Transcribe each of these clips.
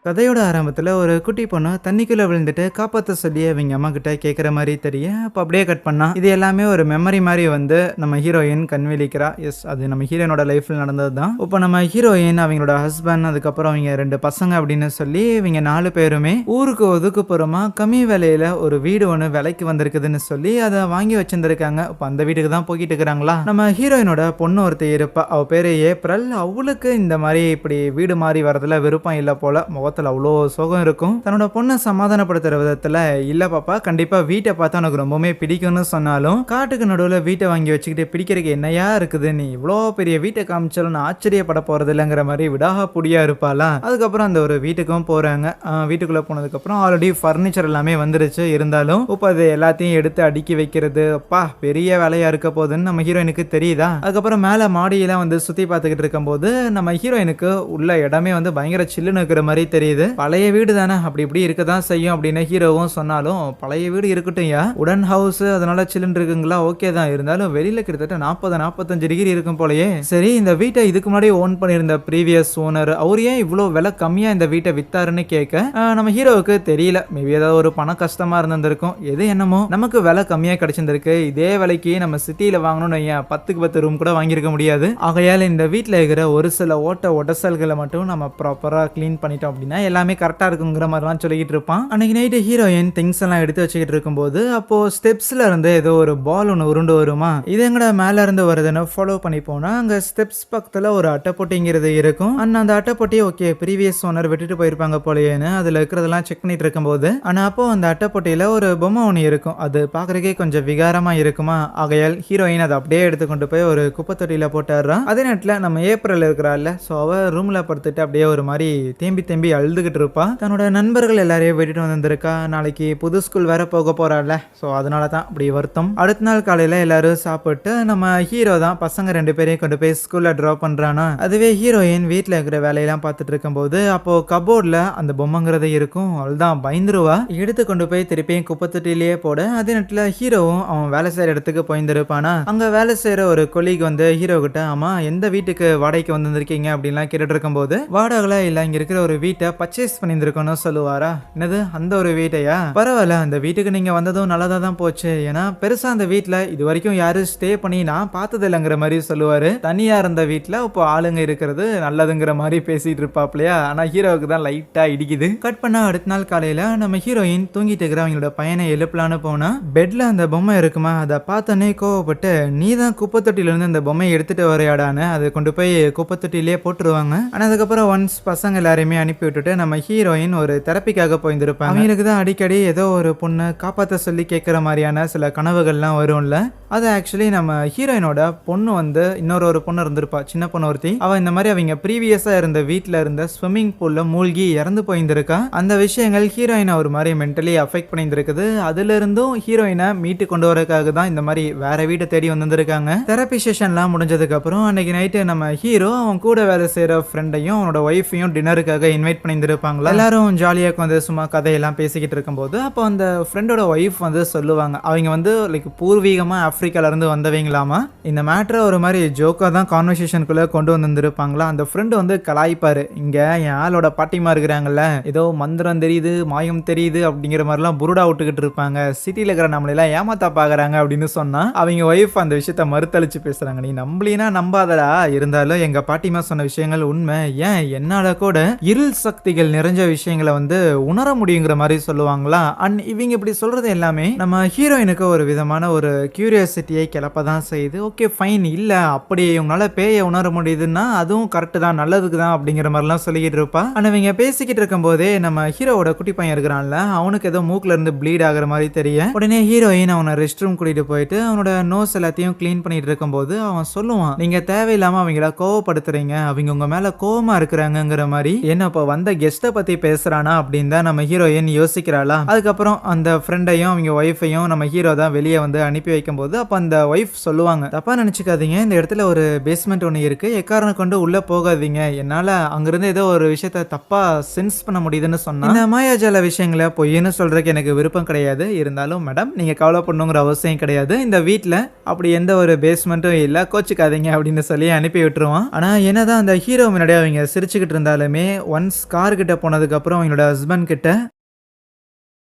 கதையோட ஆரம்பத்துல ஒரு குட்டி பொண்ணு தண்ணிக்குள்ள விழுந்துட்டு காப்பாத்த சொல்லி அவங்க அம்மா கிட்ட கேக்குற மாதிரி தெரியும். அப்ப அப்படியே கட் பண்ணா இது எல்லாமே ஒரு மெமரி மாதிரி வந்து நம்ம ஹீரோயின் கண்விழிக்கிறா. எஸ், அது நம்ம ஹீரோயினோட லைஃப்ல நடந்ததுதான். இப்போ நம்ம ஹீரோயின் அவங்களோட ஹஸ்பண்ட் அதுக்கப்புறம் அவங்க 2 பசங்க அப்படின்னு சொல்லி இவங்க 4 பேருமே ஊருக்கு ஒதுக்குப்புறமா கம்மி விலையில ஒரு வீடு ஒன்று விலைக்கு வந்திருக்குதுன்னு சொல்லி அதை வாங்கி வச்சிருந்திருக்காங்க. இப்போ அந்த வீட்டுக்கு தான் போய்கிட்டு இருக்கிறாங்களா. நம்ம ஹீரோயினோட பொண்ணு ஒருத்தி இருப்பா, அவ பேரு ஏப்ரல். அவளுக்கு இந்த மாதிரி இப்படி வீடு மாறி வரதுல விருப்பம் இல்லை போல. முகத்துல அவ்வளோ சோகம் இருக்கும். தன்னோட பொண்ணை சமாதானப்படுத்துற விதத்துல, இல்ல பாப்பா கண்டிப்பா வீட்டை பார்த்தா எனக்கு ரொம்பவுமே பிடிக்கும்னு சொன்னாலும் காட்டுக்கு நடுவில் வீட்டை வாங்கி வச்சுக்கிட்டு பிடிக்கிறதுக்கு என்னையா இருக்குது, நீ இவ்வளோ பெரிய வீட்டை காமிச்சாலும் நான் ஆச்சரியப்பட போறது இல்லைங்கிற மாதிரி விடாக புடியா இருப்பாளா. அதுக்கப்புறம் அந்த ஒரு வீட்டுக்கும் போறாங்க. வீட்டுக்குள்ள போனதுக்கு அப்புறம் ஆல்ரெடி ஃபர்னிச்சர் எல்லாமே வந்துருச்சு. இருந்தாலும் இப்போ அது எல்லாத்தையும் எடுத்து அடுக்கி வைக்கிறது அப்பா பெரிய வேலையா இருக்க போகுதுன்னு நம்ம ஹீரோயினுக்கு தெரியுதா. அதுக்கப்புறம் மேல மாடியெல்லாம் வந்து சுத்தி பார்த்துக்கிட்டு இருக்கும் போது நம்ம ஹீரோயினுக்கு உள்ள இடமே வந்து பயங்கர சில்லுன்னு இருக்கிற மாதிரி தெரியுது. பழைய வீடு தானே, அப்படி இப்படி இருக்கதான் செய்யும் அப்படின்னு ஹீரோவும் சொன்னாலும் பழைய வீடு இருக்கட்டும் யா, உடன் ஹவுஸ் அதனால சில்லுன்னு இருக்குங்களா, ஓகே தான். இருந்தாலும் வெளியில கிட்டத்தட்ட 40-45 டிகிரி இருக்கும் போலயே. சரி, இந்த வீட்டை இதுக்கு முன்னாடி ஓன் பண்ணியிருந்த ப்ரீவியஸ் ஓனர் அவர் ஏன் இவ்வளோ விலை கம்மியா இந்த வீட்டை வித்தாருன்னு கேட்க நம்ம ஹீரோவுக்கு தெரியல. மேபி ஏதாவது ஒரு பண கஷ்டமா இருந்திருக்கும். எது என்னமோ நமக்கு விலை கம்மியா கிடைச்சிருந்திருக்கு. இதே விலைக்கு நம்ம சிட்டியில வாங்கணும்னு ஏன் 10க்கு 10 ரூம் கூட வாங்கியிருக்க முடியாது. ஆகையால் இந்த வீட்டில் இருக்கிற ஒரு சில உடசல்களை மட்டும் நம்ம ப்ராப்பரா கிளீன் பண்ணிட்டோம் அப்படின்னா எல்லாமே கரெக்டா இருக்குங்கிற மாதிரிலாம் சொல்லிக்கிட்டு இருப்பான். அன்னைக்கு நைட்டு ஹீரோயின் திங்ஸ் எல்லாம் எடுத்து வச்சுக்கிட்டு இருக்கும்போது அப்போ ஸ்டெப்ஸ்ல இருந்து ஏதோ ஒரு பால் ஒன்று உருண்டு வருமா. இது எங்கட மேல இருந்து வருதுன்னு ஃபாலோ பண்ணி போனா அங்க ஸ்டெப்ஸ் பக்கத்துல ஒரு அட்டைப்பொட்டிங்கிறது இருக்கும். அந்த அட்டைப்பொட்டி ஓகே ப்ரீவியஸ் ஓனர் விட்டுட்டு போயிருப்பாங்க போலயேன்னு அதுல இருக்கிறதெல்லாம் செக் பண்ணிட்டு இருக்கும்போது அப்போ அந்த அட்டைப்பொட்டியில ஒரு பொம்மை ஒன்று இருக்கும். அது பாக்குறதுக்கே கொஞ்சம் விகாரமா இருக்குமா. ஆகையால் ஹீரோயின் அதை அப்படியே எடுத்து கொண்டு போய் ஒரு குப்பை தொட்டியில போட்டுறான். அதே நேரத்தில் நம்ம ஏப்ரல் இருக்கிறாள், ஸோ அவ ரூம்ல படுத்துட்டு அப்படியே ஒரு மாதிரி தேம்பி அழுதுகிட்டு இருப்பா. தன்னோட நண்பர்கள் எல்லாரையும் விட்டுட்டு வந்திருக்கா. நாளைக்கு புது ஸ்கூல் வேற போக போறாள்ல, ஸோ அதனால தான் அப்படி வருத்தம். அடுத்த நாள் காலையில எல்லாரும் சாப்பிட்டு நம்ம ஹீரோ தான் பசங்க 2 பேரையும் கொண்டு போய் ஸ்கூல்ல டிராப் பண்றானா. அதுவே ஹீரோயின் வீட்டில் இருக்கிற வேலையெல்லாம் பார்த்துட்டு இருக்கும் போது அப்போ கபோர்ட்ல அந்த பொம்மைங்கிறது இருக்கும். அவள்தான் பயந்துருவா. எடுத்து கொண்டு போய் திருப்பியும் குப்பை தொட்டிலேயே போட அதே நேரத்தில் ஹீரோவும் அவன் வேலை செய்யற இடத்துக்கு போயிருந்திருப்பானா. அங்க வேலை செய்யற ஒரு கொலீக் வந்து ஹீரோ கிட்ட ஆமா எந்த வீட்டுக்கு வாடகைக்கு வந்திருக்கீங்க அப்படின்லாம் கேட்டுட்டு இருக்கும் போது வாடகைல இல்ல இங்க இருக்கிற ஒரு வீட்டை பர்ச்சேஸ் பண்ணியிருந்திருக்கோன்னு சொல்லுவாரா. என்னது அந்த ஒரு வீட்டையா, பரவாயில்ல அந்த வீட்டுக்கு நீங்க வந்ததும் நல்லதா தான் போச்சு. ஏன்னா பெருசா அந்த வீட்டுல இது வரைக்கும் யாரும் ஸ்டே பண்ணி நான் பார்த்தது இல்லைங்கிற மாதிரி சொல்லுவாரு. தனியா இருந்த வீட்டுல இப்போ ஆளுங்க இருக்கிறது நல்லதுங்கிற மாதிரி பேசிட்டு இருப்பாப்லையா. ஆனா ஹீரோவுக்கு தான் லைட்டா இடிக்குது. கட் பண்ணா அடுத்த நாள் காலையில நம்ம ஹீரோயின் தூங்கிட்டு இருக்கிற அவங்களோட பையனை எழுப்பலான்னு போனா பெட்ல அந்த பொம்மை இருக்குமா. அதை பார்த்தோன்னே கோவப்பட்டு நீ தான் குப்பை தொட்டில இருந்து அந்த பொம்மையை எடுத்துட்டு வரையாடான்னு அதை கொண்டு போய் குப்பை தொட்டிலேயே போட்டுருவாங்க. ஆனா அதுக்கப்புறம் ஒன்ஸ் பசங்க எல்லாரையுமே அனுப்பி விட்டுட்டு நம்ம ஹீரோயின் ஒரு தெரப்பிக்காக போயிருந்திருப்பாங்க. அவங்களுக்கு தான் அடிக்கடி ஏதோ ஒரு பொண்ணு காப்பாற்ற சொல்லி கேட்குற மாதிரியான சில கனவுகள்லாம் வரும்ல. அது ஆக்சுவலி நம்ம ஹீரோயினோட பொண்ணு வந்து இன்னொரு பொண்ணு இருந்திருப்பா, சின்ன பொண்ணு ஒருத்தி. அவ இந்த மாதிரி அவங்க ப்ரீவியஸா இருந்த வீட்டில் இருந்த ஸ்விம்மிங் பூல்ல மூழ்கி இறந்து போயிருந்திருக்கா. அந்த விஷயங்கள் ஹீரோயினை ஒரு மாதிரி மென்டலி அஃபெக்ட் பண்ணியிருந்திருக்குது. அதுல இருந்தும் ஹீரோயினை மீட்டு கொண்டு வரதுக்காக தான் இந்த மாதிரி வேற வீட்டை தேடி வந்திருக்காங்க. தெரப்பி செஷன்லாம் முடிஞ்சதுக்கு அப்புறம் அன்னைக்கு நைட்டு நம்ம ஹீரோ அவன் கூட வேலை செய்யற ஃப்ரெண்டையும் அவனோட ஒய்ஃபையும் டின்னருக்காக இன்வைட் பண்ணியிருந்திருப்பாங்களா. எல்லாரும் ஜாலியாக வந்து சும்மா கதையெல்லாம் பேசிக்கிட்டு இருக்கும்போது அப்போ அந்த ஃப்ரெண்டோட ஒய்ஃப் வந்து சொல்லுவாங்க அவங்க வந்து லைக் பூர்வீகமா ஆப்பிரிக்கால இருந்து வந்தவங்களாமா. இந்த மேட்டரை ஒரு மாதிரி ஜோக்கா தான் கான்வர்சேஷனுக்குள்ள கொண்டு வந்திருப்பாங்களா. அந்த ஃப்ரெண்டு வந்து கலாய்ப்பாரு, இங்க என் ஆளோட பாட்டிமா இருக்கிறாங்கல்ல ஏதோ மந்திரம் தெரியுது மாயம் தெரியுது அப்படிங்கிற மாதிரிலாம் புருடா விட்டுக்கிட்டு இருப்பாங்க, சிட்டியில் இருக்கிற நம்மளெல்லாம் ஏமாத்தா பாக்குறாங்க அப்படின்னு சொன்னா அவங்க ஒய்ஃப் அந்த விஷயத்த மறுத்தளிச்சு பேசுறாங்க. நீ நம்பலினா நம்பாதடா, இருந்தாலும் எங்க பாட்டிமா சொன்ன விஷயங்கள் உண்மை. ஏன் என்னால கூட இருள் சக்திகள் நிறைஞ்ச விஷயங்களை வந்து உணர முடியுங்கிற மாதிரி சொல்லுவாங்களா. அண்ட் இவங்க இப்படி சொல்றது எல்லாமே நம்ம ஹீரோயினுக்கு ஒரு விதமான ஒரு கியூரியாசிட்டியை கிளப்பதான் செய்யுது. ஓகே ஃபைன், இல்ல அப்படி உங்களால பேயை உணர முடியுதுன்னா அதுவும் கரெக்ட் தான், நல்லதுக்கு தான் அப்படிங்கிற மாதிரிலாம் சொல்லிக்கிட்டு இருப்பா. ஆனா இவங்க பேசிக்கிட்டு இருக்கும் போதே நம்ம ஹீரோவோட குட்டி பையன் இருக்கிறான்ல அவனுக்கு ஏதோ மூக்குல இருந்து ப்ளீட் ஆகுற மாதிரி தெரியும். உடனே ஹீரோயின் அவனை ரெஸ்ட் ரூம் கூட்டிட்டு போயிட்டு அவனோட நோஸ் எல்லாத்தையும் கிளீன் பண்ணிட்டு இருக்கும் போது அவன் சொல்லுவான், நீங்க தேவையில்லாம அவங்கள கோவப்படுத்துறீங்க, அவங்க உங்க மேல கோவமா இருக்கிறாங்கிற மாதிரி. என்ன இப்ப வந்த கெஸ்ட பத்தி பேசுறானா அப்படின்னு தான் நம்ம ஹீரோயின் யோசிக்கிறாளா. அதுக்கப்புறம் அந்த ஃப்ரெண்டையும் அவங்க ஒய்ஃபையும் நம்ம ஹீரோ தான் வெளியே வந்து அனுப்பி வைக்கும் போது அப்ப அந்த ஒய்ஃப் சொல்லுவாங்க, தப்பா நினைச்சுக்காதீங்க, இந்த இடத்துல ஒரு பேஸ்மெண்ட் ஒன்று இருக்கு, எக்காரணம் கொண்டு உள்ள போகாதீங்க, என்னால அங்கிருந்து ஏதோ ஒரு விஷயத்த தப்பா சென்ஸ் பண்ண முடியுதுன்னு சொன்னா. இந்த மாயாஜால விஷயங்களை பொய்ன்னு சொல்றதுக்கு எனக்கு விருப்பம் கிடையாது. இருந்தாலும் மேடம் நீங்க கவலை பண்ணுங்கிற அவசியம் கிடையாது, இந்த வீட்டுல அப்படி எந்த ஒரு பேஸ்மெண்ட்டும் இல்ல, கோச்சுக்காதீங்க அப்படின்னு சொல்லி அனுப்பி விட்டுருவான். ஆனா என்னதான் அந்த ஹீரோ முன்னாடி அவங்க சிரிச்சுக்கிட்டு இருந்தாலுமே ஒன்ஸ் கார் கிட்ட போனதுக்கப்புறம் அவங்களோட ஹஸ்பண்ட் கிட்ட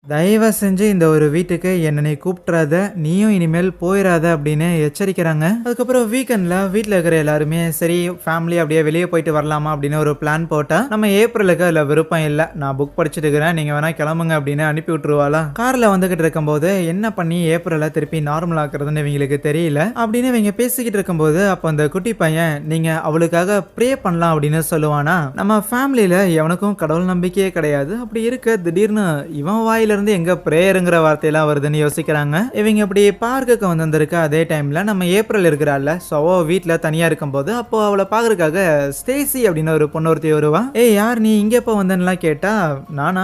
தயவு செஞ்சு இந்த ஒரு வீட்டுக்கு என்ன நீ கூப்பிட்றாத, நீயும் இனிமேல் போயிடாத அப்படின்னு எச்சரிக்கிறாங்க. அதுக்கப்புறம் வீக்கெண்ட்ல வீட்டில் இருக்கிற எல்லாருமே சரி ஃபேமிலி அப்படியே வெளியே போயிட்டு வரலாமா அப்படின்னு ஒரு பிளான் போட்டா நம்ம ஏப்ரலுக்கு அதில் விருப்பம் இல்லை, நான் புக் படிச்சுட்டு இருக்கிறேன், நீங்க வேணா கிளம்புங்க அப்படின்னு அனுப்பி விட்டுருவாளா. கார்ல வந்துகிட்டு இருக்கும்போது என்ன பண்ணி ஏப்ரலை திருப்பி நார்மல் ஆக்குறதுன்னு இவங்களுக்கு தெரியல அப்படின்னு இவங்க பேசிக்கிட்டு இருக்கும்போது அப்போ அந்த குட்டி பையன் நீங்க அவளுக்காக ப்ரே பண்ணலாம் அப்படின்னு சொல்லுவானா. நம்ம ஃபேமிலியில எவனுக்கும் கடவுள் நம்பிக்கையே கிடையாது, அப்படி இருக்க திடீர்னு இவன் வாயில இருந்து எங்க பிரேயருங்கிற வார்த்தையெல்லாம் வருதுன்னு யோசிக்கிறாங்க. இவங்க இப்படி பார்க்குக்கு வந்திருக்க அதே டைம்ல நம்ம ஏப்ரல் இருக்கிறாள்ல, ஸோ வீட்டில் தனியா இருக்கும்போது அப்போ அவளை பார்க்கறதுக்காக ஸ்டேசி அப்படின்னு ஒரு பொண்ணு ஒருத்தி வருவா. ஏய் யார் நீ இங்க எப்போ வந்தேன்னுலாம் கேட்டா, நான்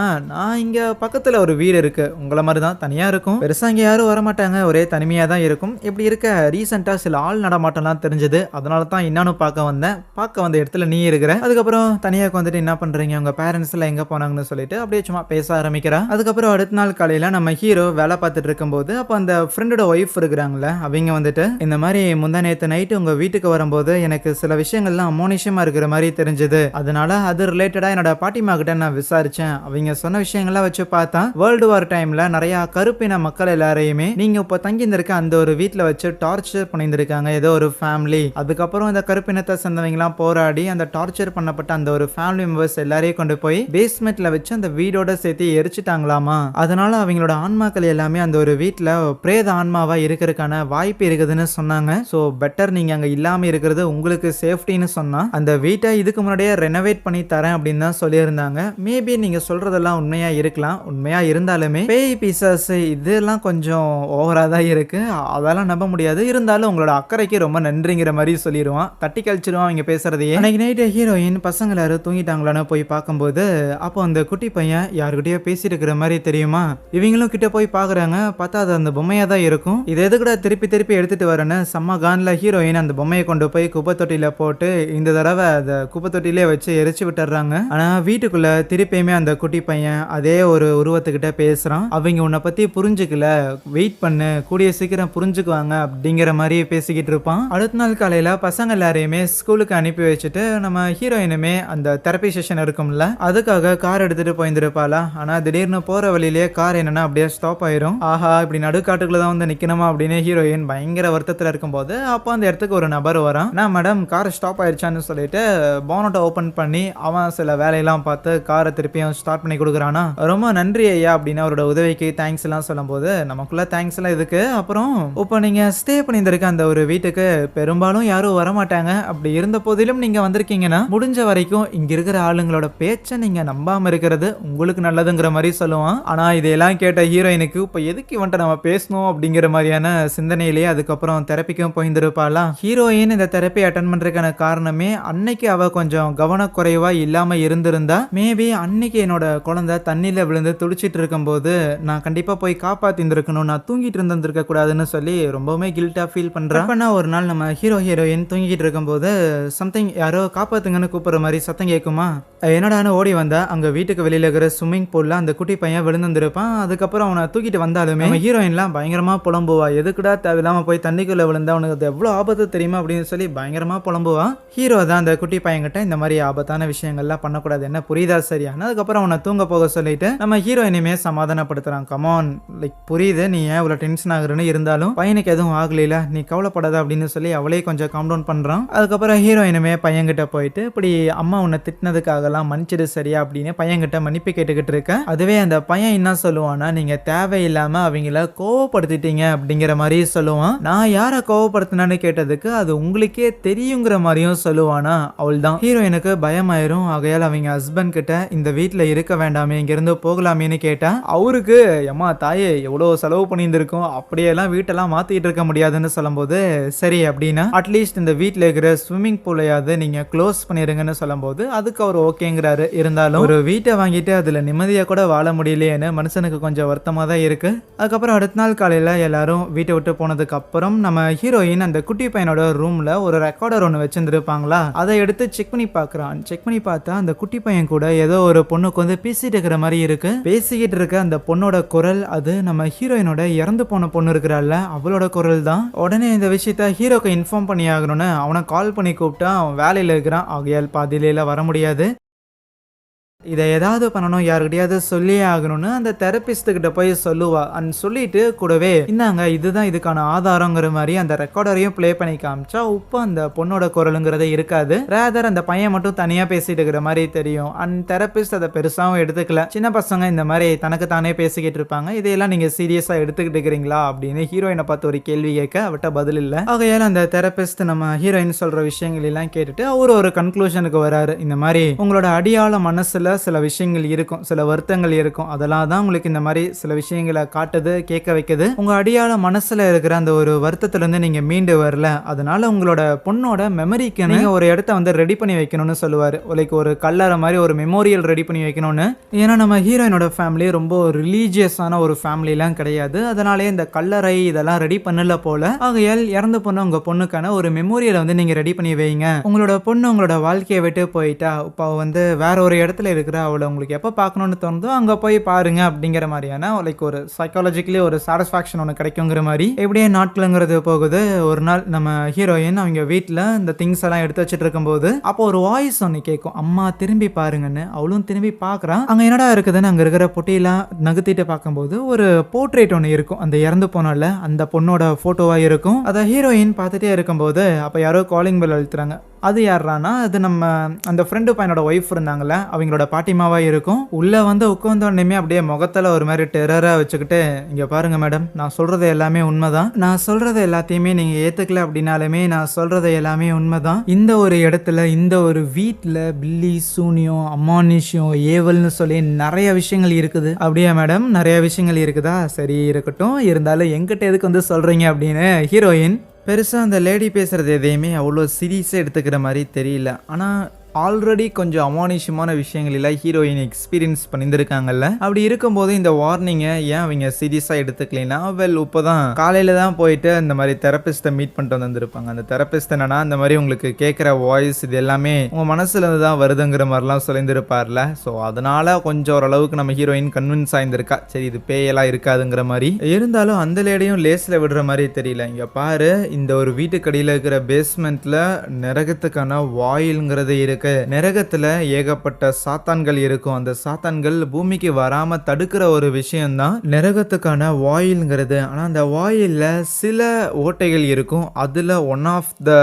இங்க பக்கத்துல ஒரு வீடு இருக்கு, உங்களை மாதிரி தான் தனியா இருக்கும், பெருசா இங்க யாரும் வரமாட்டாங்க, ஒரே தனிமையா தான் இருக்கும், இப்படி இருக்க ரீசெண்டா சில ஆள் நடமாட்டம்லாம் தெரிஞ்சது, அதனால தான் இன்னும் பார்க்க வந்த இடத்துல நீ இருக்கிற. அதுக்கப்புறம் தனியாக வந்துட்டு என்ன பண்றீங்க, உங்க பேரண்ட்ஸ் எல்லாம் எங்க போனாங்கன்னு சொல்லிட்டு அப்படியே சும்மா பேச ஆரம்பிக்கிறா. அதுக்கப்புறம் அடுத்த நாள் காலையில நம்ம ஹீரோ வேலை பார்த்துட்டு இருக்கும்போது அப்போ அந்த ஃப்ரெண்டோட ஒய்ஃப் இருக்கிறாங்களே அவங்க வந்துட்டு இந்த மாதிரி முந்தா நேற்று நைட்டு உங்க வீட்டுக்கு வரும்போது எனக்கு சில விஷயங்கள்லாம் அமோனிஷமா இருக்கிற மாதிரி தெரிஞ்சது, அதனால அது ரிலேட்டடா என்னோட பாட்டிமா கிட்ட நான் விசாரிச்சேன், அவங்க சொன்ன விஷயங்கள்லாம் வச்சு பார்த்தா வேர்ல்டு வார் டைம்ல நிறைய கருப்பின மக்கள் எல்லாரையுமே நீங்க இப்போ தங்கி இருந்திருக்க அந்த ஒரு வீட்டில் வச்சு டார்ச்சர் பண்ணியிருந்திருக்காங்க ஏதோ ஒரு ஃபேமிலி. அதுக்கப்புறம் இந்த கருப்பினத்தை சேர்ந்தவங்கலாம் போராடி அந்த டார்ச்சர் பண்ணப்பட்ட அந்த ஒரு ஃபேமிலி மெம்பர்ஸ் எல்லாரையும் கொண்டு போய் பேஸ்மெண்ட்ல வச்சு அந்த வீடோட சேர்த்து எரிச்சிட்டாங்களாமா. அதனால அவங்களோட ஆன்மாக்கள் எல்லாமே அந்த ஒரு வீட்டில் பிரேத ஆன்மாவா இருக்கிறதுக்கான வாய்ப்பு இருக்குதுன்னு சொன்னாங்க. ஸோ பெட்டர் நீங்க அங்க இல்லாம இருக்கிறது உங்களுக்கு சேஃப்டின்னு சொன்னா அந்த வீட்டை இதுக்கு முன்னாடியே ரெனோவேட் பண்ணி தரேன் அப்படின்னு தான் சொல்லியிருந்தாங்க. மேபி நீங்க சொல்றதெல்லாம் உண்மையா இருக்கலாம், உண்மையா இருந்தாலுமே பேய் பிசாஸ் இதெல்லாம் கொஞ்சம் ஓவரா தான் இருக்கு, அதெல்லாம் நம்ப முடியாது, இருந்தாலும் உங்களோட அக்கறைக்கு ரொம்ப நன்றிங்கிற மாதிரி சொல்லிடுவான், தட்டி கழிச்சிருவான் அவங்க பேசுறதையே. அன்னைக்கு நைட்டு ஹீரோயின் பசங்க எல்லாரும் தூங்கிட்டாங்களான்னு போய் பார்க்கும்போது அப்போ அந்த குட்டி பையன் யாருக்கிட்டயோ பேசிட்டு இருக்கிற மாதிரி தெரியுமா. இவங்களும் கிட்ட போய் பாக்குறாங்க, பார்த்தா அது அந்த பொம்மையா தான் இருக்கும். இது எதுக்கூட திருப்பி திருப்பி எடுத்துட்டு வரேன்னு செம்ம கான்ல ஹீரோயின் அந்த பொம்மையை கொண்டு போய் குப்பை தொட்டியில போட்டு இந்த தடவை அந்த குப்பை தொட்டிலே வச்சு எரிச்சு விட்டுறாங்க. ஆனா வீட்டுக்குள்ள திருப்பியுமே அந்த குட்டி பையன் அதே ஒரு உருவத்துக்கிட்ட பேசுறான், அவங்க உன்னை பத்தி புரிஞ்சுக்கல, வெயிட் பண்ணு, கூடிய சீக்கிரம் புரிஞ்சுக்குவாங்க அப்படிங்கிற மாதிரி பேசிக்கிட்டு இருப்பான். அடுத்த நாள் காலையில பசங்க எல்லாரையுமே ஸ்கூலுக்கு அனுப்பி வச்சுட்டு நம்ம ஹீரோயினுமே அந்த தெரப்பி செஷன் இருக்கும்ல அதுக்காக கார் எடுத்துட்டு போயிருந்திருப்பாளா. ஆனா திடீர்னு போற வழியிலேயே கார் என்னன்னா அப்படியே ஸ்டாப் ஆயிரும். ஆஹா இப்படி நடுக்காட்டுக்குள்ள தான் வந்து நிக்கணுமா அப்படின்னு ஹீரோயின் பயங்கர வருத்தத்துல இருக்கும்போது அப்போ அந்த இடத்துக்கு ஒரு நபர் வரான். நான் மேடம் கார் ஸ்டாப் ஆயிடுச்சான்னு சொல்லிட்டு போனட்டை ஓபன் பண்ணி அவன் சில வேலையெல்லாம் பார்த்து காரை திருப்பியும் ஸ்டார்ட் பண்ணி கொடுக்குறானா. ரொம்ப நன்றி ஐயா அப்படின்னு அவரோட உதவிக்கு தேங்க்ஸ் எல்லாம் சொல்லும் போது நமக்குள்ள தேங்க்ஸ் எல்லாம் இதுக்கு அப்புறம் இப்போ நீங்க ஸ்டே பண்ணியிருக்க அந்த ஒரு வீட்டுக்கு பெரும்பாலும் யாரும் வரமாட்டாங்க, அப்படி இருந்த போதிலும் நீங்க வந்திருக்கீங்கன்னா முடிஞ்ச வரைக்கும் இங்க இருக்கிற ஆளுங்களோட பேச்சை நீங்க நம்பாம இருக்கிறது உங்களுக்கு நல்லதுங்கிற மாதிரி சொல்லுவான். ஆனா இதெல்லாம் கேட்ட ஹீரோயினுக்கு இப்போ எதுக்கு இவன்ட்ட நம்ம பேசணும் அப்படிங்கிற மாதிரியான சிந்தனையிலேயே அதுக்கப்புறம் தெரப்பிக்கும் போயிருந்திருப்பாளா. ஹீரோயின் இந்த தெரப்பி அட்டன் பண்றதுக்கான காரணமே அன்னைக்கு அவ கொஞ்சம் கவனக்குறைவா இல்லாம இருந்திருந்தா மேபி அன்னைக்கு என்னோட குழந்தை தண்ணியில விழுந்து துடிச்சிட்டு இருக்கும்போது நான் கண்டிப்பா போய் காப்பாத்திருக்கணும், நான் தூங்கிட்டு இருந்திருக்க கூடாதுன்னு சொல்லி ரொம்பவுமே கில்ட்டா ஃபீல் பண்றேன். ஒரு நாள் நம்ம ஹீரோயின் தூங்கிட்டு இருக்கும்போது சம்திங் யாரோ காப்பாத்துங்கன்னு கூப்பிடுற மாதிரி சத்தம் கேட்குமா. என்னடான்னு ஓடி வந்தா அங்க வீட்டுக்கு வெளியில இருக்கிற ஸ்விம்மிங் பூல்ல அந்த குட்டி பையன் விழுந்திருப்பான். அதுக்கப்புறம் அவனை தூக்கிட்டு வந்தாலுமே ஹீரோயின்லாம் பயங்கரமா புலம்புவா, எதுக்குடா தேவையில்லாம போய் தண்ணிக்குள்ள விழுந்தா உனக்கு அது எவ்வளவு ஆபத்து தெரியுமா அப்படின்னு சொல்லி பயங்கரமா புலம்புவா. ஹீரோ தான் அந்த குட்டி பையன்கிட்ட இந்த மாதிரி ஆபத்தான விஷயங்கள்லாம் பண்ணக்கூடாது, என்ன புரியுதா சரியான. அதுக்கப்புறம் அவனை தூங்க போக சொல்லிட்டு நம்ம ஹீரோயினுமே சமாதானப்படுத்துறான். கமான் லைக் புரியுது நீ ஏன் இவ்வளவு டென்ஷன் ஆகுறன்னு, இருந்தாலும் பையனுக்கு எதுவும் ஆகலையில நீ கவலைப்படாத அப்படின்னு சொல்லி அவளே கொஞ்சம் காம் டவுன் பண்றான். அதுக்கப்புறம் ஹீரோயினுமே பையன்கிட்ட போயிட்டு இப்படி அம்மா உன்னை திட்டினதுக்காக எல்லாம் மன்னிச்சிடு சரியா அப்படின்னு பையன்கிட்ட மன்னிப்பு கேட்டுக்கிட்டு இருக்க. அதுவே அந்த பையன் என்ன சொல்லுவானா, நீங்க தேவையில்லாம அவங்கள கோவப்படுத்திட்டீங்க அப்படிங்கிற மாதிரி சொல்லுவான். நான் யாரை கோவப்படுத்தினான்னு கேட்டதுக்கு அது உங்களுக்கே தெரியுங்கிற மாதிரியும் சொல்லுவானா. அவள் தான் ஹீரோயினுக்கு பயமாயிரும். ஆகையால் அவங்க ஹஸ்பண்ட் கிட்ட இந்த வீட்டுல இருக்க வேண்டாமே, இங்க இருந்து போகலாமேன்னு கேட்டா அவருக்கு அம்மா தாயே எவ்வளவு செலவு பண்ணியிருந்திருக்கும், அப்படியெல்லாம் வீட்டெல்லாம் மாத்திட்டு இருக்க முடியாதுன்னு சொல்லும்போது சரி அப்படின்னா அட்லீஸ்ட் இந்த வீட்டுல இருக்கிற ஸ்விம்மிங் பூலையாவது நீங்க க்ளோஸ் பண்ணிருங்கன்னு சொல்லும்போது அதுக்கு அவர் ஓகேங்கிறாரு. இருந்தாலும் ஒரு வீட்டை வாங்கிட்டு அதுல நிம்மதியா கூட வாழ முடியலையேன்னு மனுஷனுக்கு கொஞ்சம் வருத்தமா தான் இருக்கு. அதுக்கப்புறம் அடுத்த நாள் காலையில எல்லாரும் வீட்டை விட்டு போனதுக்கு அப்புறம் நம்ம ஹீரோயின் அந்த குட்டி பையனோட ரூம்ல ஒரு ரெக்கார்டர் ஒன்று வச்சிருந்துருப்பாங்களா, அதை எடுத்து செக் பண்ணி பாக்குறான். செக் பண்ணி பார்த்தா அந்த குட்டி பையன் கூட ஏதோ ஒரு பொண்ணுக்கு வந்து பேசிட்டு இருக்கிற மாதிரி இருக்கு. பேசிக்கிட்டு இருக்க அந்த பொண்ணோட குரல் அது நம்ம ஹீரோயினோட இறந்து போன பொண்ணு இருக்கிறாள்ல அவளோட குரல் தான். உடனே இந்த விஷயத்த ஹீரோக்கு இன்ஃபார்ம் பண்ணி ஆகணும்னு அவனை கால் பண்ணி கூப்பிட்டா அவன் வேலையில இருக்கிறான். ஆகையால் பாதியில வர முடியாது. இதை ஏதாவது பண்ணணும், யாருக்கிட்டையாவது சொல்லியே ஆகணும்னு அந்த தெரபிஸ்ட் கிட்ட போய் சொல்லுவா. அண்ட் சொல்லிட்டு கூடவே இந்தாங்க இதுதான் இதுக்கான ஆதாரங்கிற மாதிரி அந்த ரெக்கார்டரையும் ப்ளே பண்ணி காமிச்சா உப்பு அந்த பொண்ணோட குரலுங்கிறதே இருக்காது. ரேதர் அந்த பையன் மட்டும் தனியா பேசிட்டு இருக்கிற மாதிரி தெரியும். அண்ட் தெரபிஸ்ட் அதை பெருசாவும் எடுத்துக்கல. சின்ன பசங்க இந்த மாதிரி தனக்கு தானே பேசிக்கிட்டு இருப்பாங்க, இதையெல்லாம் நீங்க சீரியஸா எடுத்துக்கிட்டு இருக்கிறீங்களா அப்படின்னு ஹீரோயினை பார்த்து ஒரு கேள்வி கேட்க அவட்ட பதில் இல்ல. ஆகையால அந்த தெரபிஸ்ட் நம்ம ஹீரோயின் சொல்ற விஷயங்கள் எல்லாம் கேட்டுட்டு அவரு ஒரு கன்க்ளூஷனுக்கு வராரு. இந்த மாதிரி உங்களோட அடியாள மனசுல சில விஷயங்கள் இருக்கும், சில வருத்தங்கள் இருக்கும், அதெல்லாம் தான் உங்களுக்கு இந்த மாதிரி சில விஷயங்களை காட்டுது, கேட்க வைக்குது. உங்க அடியாள மனசுல இருக்கிற அந்த ஒரு வருத்தத்துல இருந்து நீங்க மீண்டு வரல, அதனால உங்களோட பொண்ணோட மெமரிக்கு நீங்க ஒரு இடத்த வந்து ரெடி பண்ணி வைக்கணும்னு சொல்லுவாரு. லைக் ஒரு கல்லறை மாதிரி ஒரு மெமோரியல் ரெடி பண்ணி வைக்கணும்னு. ஏன்னா நம்ம ஹீரோயினோட ஃபேமிலி ரொம்ப ரிலீஜியஸான ஒரு ஃபேமிலிலாம் கிடையாது, அதனாலே இந்த கல்லறை இதெல்லாம் ரெடி பண்ணல போல. ஆகையால் இறந்து போன உங்க பொண்ணுக்கான ஒரு மெமோரியலை வந்து நீங்க ரெடி பண்ணி வைங்க. உங்களோட பொண்ணு உங்களோட வாழ்க்கையை விட்டு போயிட்டா இப்போ வந்து வேற ஒரு இடத்துல இருக்கிற அவளை உங்களுக்கு எப்போ பார்க்கணும்னு தோணுதோ அங்கே போய் பாருங்க அப்படிங்கிற மாதிரியான லைக் ஒரு சைக்காலஜிக்கலி ஒரு சாட்டிஸ்ஃபேக்ஷன் ஒன்று கிடைக்குங்கிற மாதிரி எப்படியே நாட்களுங்கிறது போகுது. ஒரு நாள் நம்ம ஹீரோயின் அவங்க வீட்டில் இந்த திங்ஸ் எல்லாம் எடுத்து வச்சுட்டு இருக்கும்போது அப்போ ஒரு வாய்ஸ் ஒன்று கேட்கும், அம்மா திரும்பி பாருங்கன்னு. அவளும் திரும்பி பார்க்குறான். அங்கே என்னடா இருக்குதுன்னு அங்கே இருக்கிற பொட்டியெல்லாம் நகர்த்திட்டு பார்க்கும்போது ஒரு போர்ட்ரேட் ஒன்று இருக்கும், அந்த இறந்து போனால அந்த பொண்ணோட ஃபோட்டோவாக இருக்கும். அதை ஹீரோயின் பார்த்துட்டே இருக்கும்போது அப்போ யாரோ காலிங் பெல் அழுத்துறாங்க. அது யாரானா அது நம்ம அந்த ஃப்ரெண்டு பையனோட ஒய்ஃப் இருந்தாங்கல்ல, அவங்களோட பாட்டிமாவா இருக்கும். உள்ள வந்து உட்காந்தோடனே அப்படியே முகத்துல ஒரு மாதிரி டெரரா வச்சுக்கிட்டு, இங்க பாருங்க மேடம், நான் சொல்றது எல்லாமே உண்மைதான், நான் சொல்றது எல்லாத்தையுமே நீங்க ஏத்துக்கல அப்படின்னாலுமே நான் சொல்றது எல்லாமே உண்மைதான். இந்த ஒரு இடத்துல இந்த ஒரு வீட்டுல பில்லி, சூனியம், அமானுஷ்யம், ஏவல்னு சொல்லி நிறைய விஷயங்கள் இருக்குது. அப்படியா மேடம், நிறைய விஷயங்கள் இருக்குதா? சரி இருக்கட்டும், இருந்தாலும் எங்கிட்ட எதுக்கு வந்து சொல்றீங்க அப்படின்னு ஹீரோயின் பெருசாக அந்த லேடி பேசுகிறது எதையுமே அவ்வளோ சீரியஸாக எடுத்துக்கிற மாதிரி தெரியல. ஆனால் ஆல்ரெடி கொஞ்சம் அமானுஷ்யமான விஷயங்கள் எல்லாம் ஹீரோயின் எக்ஸ்பீரியன்ஸ் பண்ணியிருக்காங்கல்ல. அப்படி இருக்கும்போது இந்த வார்னிங்கை ஏன் அவங்க சீரியஸாக எடுத்துக்கலைன்னா, இப்போ தான் காலையில் தான் போயிட்டு இந்த மாதிரி தெரபிஸ்ட்டை மீட் பண்ணிட்டு வந்திருப்பாங்க. அந்த தெரபிஸ்ட் என்னன்னா இந்த மாதிரி உங்களுக்கு கேட்குற வாய்ஸ் இது எல்லாமே உங்கள் மனசுல இருந்து தான் வருதுங்கிற மாதிரிலாம் சொல்லியிருப்பார்ல. ஸோ அதனால கொஞ்சம் ஓரளவுக்கு நம்ம ஹீரோயின் கன்வின்ஸ் ஆயிருந்திருக்கா, சரி இது பேயெல்லாம் இருக்காதுங்கிற மாதிரி. இருந்தாலும் அந்த லேடியும் லேஸில் விடுற மாதிரி தெரியல. இங்கே பாரு, இந்த ஒரு வீட்டுக்கடியில் இருக்கிற பேஸ்மெண்ட்டில் நரகத்துக்கான வாயில்ங்கிறது இருக்கு. நரகத்துல ஏகப்பட்ட சாத்தான்கள் இருக்கும். அந்த சாத்தான்கள் பூமிக்கு வராம தடுக்கிற ஒரு விஷயம் தான் நரகத்துக்கான வாயில்ங்கிறது. ஆனா அந்த வாயில்ல சில ஓட்டைகள் இருக்கும். அதுல ஒன் ஆஃப் த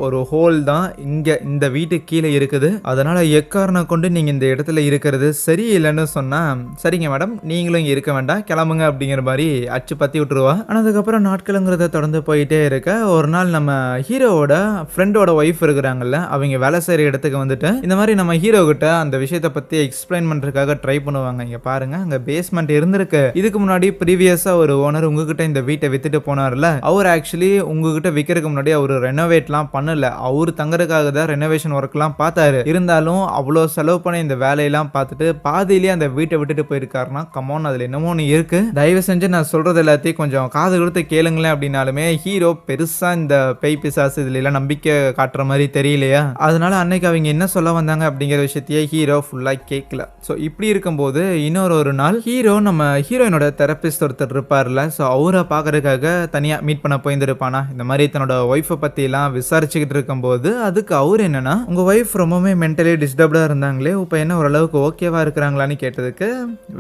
ஒரு ஹோல் தான் இங்க இந்த வீட்டு கீழே இருக்குது. அதனால எக்காரணம் கொண்டு நீங்க இந்த இடத்துல இருக்கிறது சரியில்லைன்னு சொன்னா, சரிங்க மேடம் நீங்களும் இங்க இருக்க வேண்டாம், கிளம்புங்க அப்படிங்கிற மாதிரி அச்சு பத்தி விட்டுருவா. ஆனா அதுக்கப்புறம் நாட்களுங்கிறத தொடர்ந்து போயிட்டே இருக்க, ஒரு நாள் நம்ம ஹீரோவோட ஃப்ரெண்டோட ஒய்ஃப் இருக்கிறாங்கல்ல, அவங்க வேலை செய்யற இடத்துக்கு வந்துட்டு இந்த மாதிரி நம்ம ஹீரோ கிட்ட அந்த விஷயத்தை பத்தி எக்ஸ்பிளைன் பண்றதுக்காக ட்ரை பண்ணுவாங்க. இங்க பாருங்க, அங்க பேஸ்மெண்ட் இருந்திருக்கு, இதுக்கு முன்னாடி ப்ரீவியஸா ஒரு ஓனர் உங்ககிட்ட இந்த வீட்டை வித்துட்டு போனார்ல, அவர் ஆக்சுவலி உங்ககிட்ட விற்கிறதுக்கு முன்னாடி அவர் ரெனோவேட்லாம் பண்ணல, அவர் தங்கறதுக்காக தான் ரெனோவேஷன் ஒர்க்லாம் பார்த்தாரு. இருந்தாலும் அவ்வளோ செலவு பண்ணி இந்த வேலையெல்லாம் பார்த்துட்டு பாதியிலேயே அந்த வீட்டை விட்டுட்டு போயிருக்காருன்னா, கமான் அதுல என்னமோ ஒன்று இருக்கு, தயவு செஞ்சு நான் சொல்றது எல்லாத்தையும் கொஞ்சம் காது கொடுத்து கேளுங்களேன் அப்படின்னாலுமே ஹீரோ பெருசா இந்த பேய் பிசாசு இதுல எல்லாம் நம்பிக்கை காட்டுற மாதிரி தெரியலையா. அதனால அன்னைக்கு அவங்க என்ன சொல்ல வந்தாங்க அப்படிங்கிற விஷயத்தையே ஹீரோ ஃபுல்லா கேட்கல. ஸோ இப்படி இருக்கும்போது இன்னொரு நாள் ஹீரோ நம்ம ஹீரோயினோட தெரபிஸ்ட் ஒருத்தர் இருப்பார்ல, ஸோ அவரை பார்க்கறதுக்காக தனியா மீட் பண்ண போயிருந்திருப்பானா. இந்த மாதிரி தன்னோட ஒய்ஃபை பத்தி எல்லாம் விசாரிச்சுக்கிட்டு இருக்கும்போது அதுக்கு அவர் என்னன்னா, உங்க ஒய்ஃப் ரொம்பவே மென்டலி டிஸ்டர்ப்டா இருந்தாங்களே, இப்போ என்ன ஓரளவுக்கு ஓகேவா இருக்கிறாங்களான்னு கேட்டதுக்கு,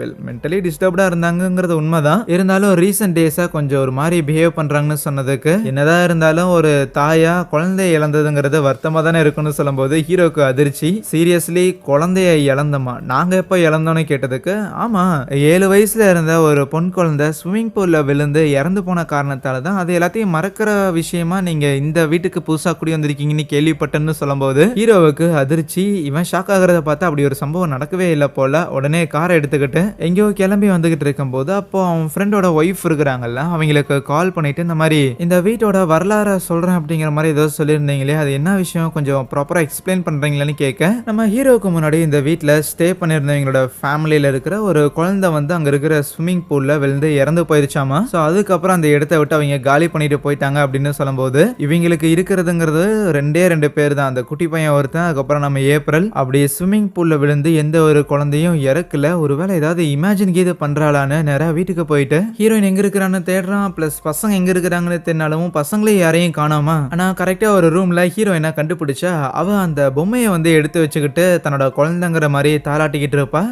வெல் மென்டலி டிஸ்டர்ப்டா இருந்தாங்கிறது உண்மைதான், இருந்தாலும் ரீசெண்ட் டேஸா கொஞ்சம் ஒரு மாதிரி பிஹேவ் பண்றாங்கன்னு சொன்னதுக்கு, என்னதான் இருந்தாலும் ஒரு தாயா குழந்தை இழந்ததுங்கிறது வருத்தமா தானே இருக்குன்னு சொல்லும்போது ஹீரோக்கு அதிர்ச்சி. சீரியஸ்லி குழந்தைய இழந்தமா? நாங்க எப்ப இழந்தோன்னு கேட்டதுக்கு, ஆமா 7 வயசுல இருந்த ஒரு பொன் குழந்தை ஸ்விம்மிங் பூல்ல விழுந்து இறந்து போன காரணத்தால தான் அது எல்லாத்தையும் மறக்கிற விஷயமா நீங்க இந்த வீட்டுக்கு புதுசா குடி வந்திருக்கீங்கன்னு கேள்விப்பட்டேன்னு சொல்லும்போது ஹீரோவுக்கு அதிர்ச்சி. இவன் ஷாக் ஆகிறத பார்த்தா அப்படி ஒரு சம்பவம் நடக்கவே இல்லை போல. உடனே காரை எடுத்துக்கிட்டு எங்கேயோ கிளம்பி வந்துகிட்டு இருக்கும்போது அப்போ அவன் ஃப்ரெண்டோட ஒய்ஃப் இருக்கிறாங்கல்ல, அவங்களுக்கு கால் பண்ணிட்டு இந்த மாதிரி இந்த வீட்டோட வரலாறு சொல்றேன் அப்படிங்கிற மாதிரி ஏதோ சொல்லியிருந்தீங்களே, அது என்ன விஷயம் கொஞ்சம் ப்ராப்பரா எக்ஸ்பிளைன் பண்றீங்களான்னு கேட்க, நம்ம ஹீரோக்கு முன்னாடி இந்த வீட்டில் ஸ்டே பண்ணியிருந்தவங்களோட ஃபேமிலியில் இருக்கிற ஒரு குழந்தை வந்து அங்கே இருக்கிற ஸ்விம்மிங் பூலில் விழுந்து இறந்து போயிருச்சாமா. ஸோ அதுக்கப்புறம் அந்த இடத்த விட்டு அவங்க காலி பண்ணிட்டு போயிட்டாங்க அப்படின்னு சொல்லும்போது, இவங்களுக்கு இருக்கிறதுங்கிறது 2 பேர் தான், அந்த குட்டி பையன் ஒருத்தன், அதுக்கப்புறம் நம்ம ஏப்ரல். அப்படி ஸ்விம்மிங் பூலில் விழுந்து எந்த ஒரு குழந்தையும் இறக்கல, ஒருவேளை ஏதாவது இமேஜின் கீது பண்றாளான்னு நேராக வீட்டுக்கு போயிட்டு ஹீரோயின் எங்க இருக்கிறான்னு தேடுறான். பிளஸ் பசங்க எங்க இருக்கிறாங்கன்னு தெரிஞ்சாலும் பசங்களே யாரையும் காணாமா. ஆனா கரெக்டா ஒரு ரூம்ல ஹீரோயினை கண்டுபிடிச்சா அவ அந்த பொம்மை பொம்மையை வந்து எடுத்து வச்சுக்கிட்டு தன்னோட குழந்தைங்கிற மாதிரி தாளாட்டிக்கிட்டு இருப்பா.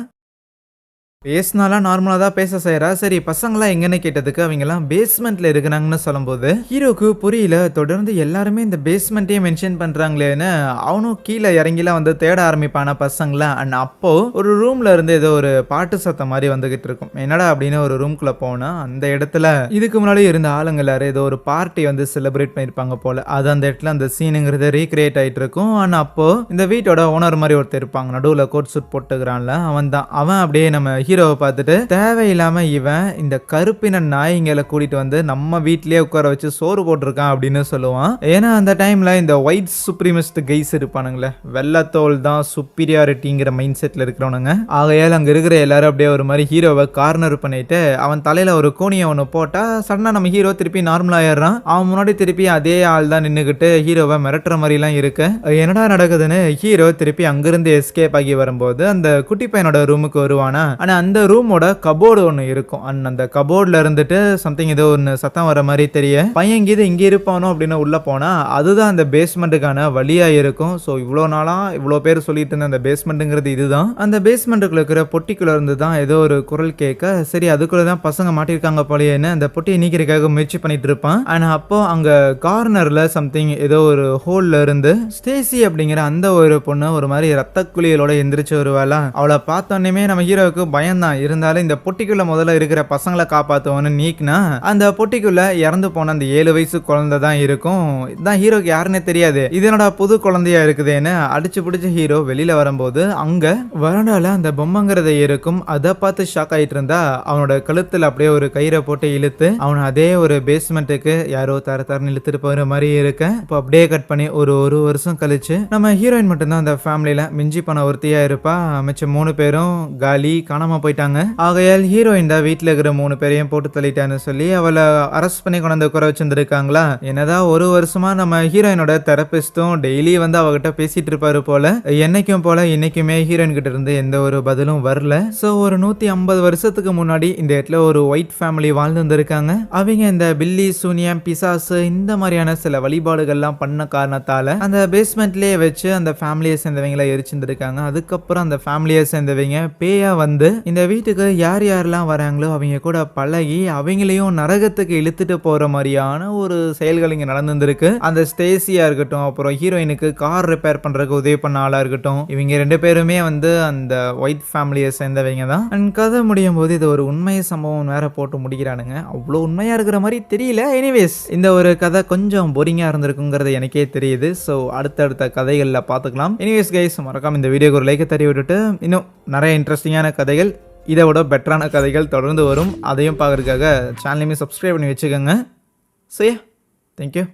பேசினாலாம் நார்மலா தான் பேச செய்றா. சரி பசங்கலாம் எங்கன்னு கேட்டதுக்கு அவங்கலாம் பேஸ்மெண்ட்ல இருக்கிறாங்கன்னு சொல்லும்போது ஹீரோக்கு புரியல. தொடர்ந்து எல்லாருமே இந்த பேஸ்மெண்ட்டே மென்ஷன் பண்றாங்களேன்னு அவனும் கீழே இறங்கிலாம் வந்து தேட ஆரம்பிப்பான பசங்கள. அண்ட் அப்போ ஒரு ரூம்ல இருந்து ஏதோ ஒரு பாட்டு சத்தம் மாதிரி வந்துகிட்டு இருக்கும். என்னடா அப்படின்னு ஒரு ரூம்குள்ள போனா அந்த இடத்துல இதுக்கு முன்னாடி இருந்த ஆளுங்க எல்லாரும் ஏதோ ஒரு பார்ட்டி வந்து செலிப்ரேட் பண்ணிருப்பாங்க போல. அது அந்த இடத்துல அந்த சீனுங்கிறது ரீக்ரியேட் ஆயிட்டு இருக்கும். அண்ட் அப்போ இந்த வீட்டோட ஓனர் மாதிரி ஒருத்தர் இருப்பாங்க. நடுவுல கோட் சூட் போட்டுக்கிறான்ல அவன் தான். அவன் அப்படியே நம்ம ஹீரோவை பார்த்துட்டு தேவையில்லாம இவன் இந்த கருப்பின நாய்ங்களை கூட்டிட்டு வந்து நம்ம வீட்லயே உட்கார வச்சு சோறு போட்டிருக்கான் அப்படின்னு சொல்லுவான். ஏன்னா அந்த டைம்ல இந்த ஒயிட் சுப்ரீமிஸ்ட் கைஸ் இருப்பானுங்களே, வெள்ளத்தோல் தான் சுப்பீரியாரிட்டிங்கிற மைண்ட் செட்ல இருக்கிறவனுங்க. ஆகையால் அங்க இருக்கிற எல்லாரும் அப்படியே ஒரு மாதிரி ஹீரோவை கார்னர் பண்ணிட்டு அவன் தலையில ஒரு கோணியை ஒன்று போட்டா சடனா நம்ம ஹீரோ திருப்பி நார்மல் ஆயிடுறான். அவன் முன்னாடி திருப்பி அதே ஆள் தான் நின்னுகிட்டு ஹீரோவை மிரட்டுற மாதிரிலாம் இருக்கு. என்னடா நடக்குதுன்னு ஹீரோ திருப்பி அங்கிருந்து எஸ்கேப் ஆகி வரும்போது அந்த குட்டி பையனோட ரூமுக்கு வருவானா. ஆனா அந்த ரூமோட கபோர்டு ஒன்று இருக்கும். அந்த கபோர்ட்ல இருந்துட்டு சம்திங் ஏதோ ஒன்று சத்தம் வர மாதிரி தெரிய பையன் கீது இங்கே இருப்பானோ அப்படின்னு உள்ள போனா அதுதான் அந்த பேஸ்மெண்ட்டுக்கான வழியா இருக்கும். ஸோ இவ்வளோ நாளா இவ்வளோ பேர் சொல்லிட்டு இருந்த அந்த பேஸ்மெண்ட்டுங்கிறது இதுதான். அந்த பேஸ்மெண்ட்டுக்குள்ள இருக்கிற பொட்டிக்குள்ள இருந்து தான் ஏதோ ஒரு குரல் கேட்க சரி அதுக்குள்ள தான் பசங்க மாட்டிருக்காங்க போலேன்னு அந்த பொட்டியை நீக்கிறதுக்காக முயற்சி பண்ணிட்டு இருப்பான். ஆனா அப்போ அங்க கார்னர்ல சம்திங் ஏதோ ஒரு ஹோல்ல இருந்து ஸ்டேசி அப்படிங்கிற அந்த ஒரு பொண்ணு ஒரு மாதிரி ரத்த குளியலோட எந்திரிச்சு வருவாளா. அவளை பார்த்தோன்னே நம்ம ஹீரோவுக்கு பயம் தான். இருந்தாலும் இந்த பொட்டிக்குள்ள முதல்ல இருக்கிற பசங்களை காப்பாத்துவோன்னு நீக்கினா அந்த பொட்டிக்குள்ள இறந்து போன அந்த 7 வயசு குழந்தை தான் இருக்கும். இதான் ஹீரோக்கு யாருன்னே தெரியாது. இதனோட புது குழந்தையா இருக்குதுன்னு அடிச்சு பிடிச்ச ஹீரோ வெளியில வரும்போது அங்க வராண்டால அந்த பொம்மைங்கிறத இருக்கும். அதை பார்த்து ஷாக் ஆயிட்டு இருந்தா அவனோட கழுத்துல அப்படியே ஒரு கயிறை போட்டு இழுத்து அவனை அதே ஒரு பேஸ்மெண்ட்டுக்கு யாரோ தரன்னு இழுத்துட்டு போற மாதிரி இருக்க. இப்போ அப்படியே கட் பண்ணி ஒரு வருஷம் கழிச்சு நம்ம ஹீரோயின் மட்டும்தான் அந்த ஃபேமிலியில மிஞ்சி பண்ண ஒருத்தியா இருப்பா. மிச்சம் 3 பேரும் காலி காணாம போயிட்டாங்க. ஆகையால் ஹீரோயின் தான் வீட்டில் இருக்கிற 3 பேரையும் போட்டு தள்ளிட்டான்னு சொல்லி அவளை அரெஸ்ட் பண்ணி கொண்டு குறை வச்சிருந்துருக்காங்களா. என்னதான் ஒரு வருஷமா நம்ம ஹீரோயினோட தெரபிஸ்டும் டெய்லி வந்து அவகிட்ட பேசிட்டு இருப்பாரு போல. என்னைக்கும் போல இன்னைக்குமே ஹீரோயின் கிட்ட இருந்து எந்த ஒரு பதிலும் வரல. ஸோ ஒரு 150 வருஷத்துக்கு முன்னாடி இந்த இடத்துல ஒரு ஒயிட் ஃபேமிலி வாழ்ந்து வந்திருக்காங்க. அவங்க இந்த பில்லி சூனியம் பிசாசு இந்த மாதிரியான சில வழிபாடுகள்லாம் பண்ண காரணத்தால அந்த பேஸ்மெண்ட்லயே வச்சு அந்த ஃபேமிலியை சேர்ந்தவங்களை எரிச்சிருந்திருக்காங்க. அதுக்கப்புறம் அந்த ஃபேமிலியை சேர்ந்தவங்க பேயா வந்து இந்த வீட்டுக்கு யார் யாரெல்லாம் வராங்களோ அவங்க கூட பழகி அவங்களையும் நரகத்துக்கு இழுத்துட்டு போற மாதிரியான ஒரு செயல்கள் இங்க நடந்துருக்கு. அந்த ஸ்டேசியா இருக்கட்டும், அப்புறம் ஹீரோயினுக்கு கார் ரிப்பேர் பண்றதுக்கு உதவி பண்ண ஆளா இருக்கட்டும், இவங்க 2 பேருமே வந்து அந்த ஒயிட் ஃபேமிலியை சேர்ந்தவங்க தான். அண்ட் கதை முடியும் போது இது ஒரு உண்மை சம்பவம் வேற போட்டு முடிக்கிறானுங்க. அவ்வளோ உண்மையா இருக்கிற மாதிரி தெரியல. எனிவேஸ் இந்த ஒரு கதை கொஞ்சம் போரிங்கா இருந்திருக்குங்கிறது எனக்கே தெரியுது. ஸோ அடுத்தடுத்த கதைகளில் பார்த்துக்கலாம். எனிவேஸ் கைஸ், மறக்காம இந்த வீடியோக்கு ஒரு லைக்கை தட்டி விட்டுட்டு இன்னும் நிறைய இன்ட்ரெஸ்டிங்கான கதைகள், இதை விட பெட்டரான கதைகள் தொடர்ந்து வரும். அதையும் பார்க்கறதுக்காக சேனலையுமே சப்ஸ்கிரைப் பண்ணி வச்சுக்கோங்க. So thank you.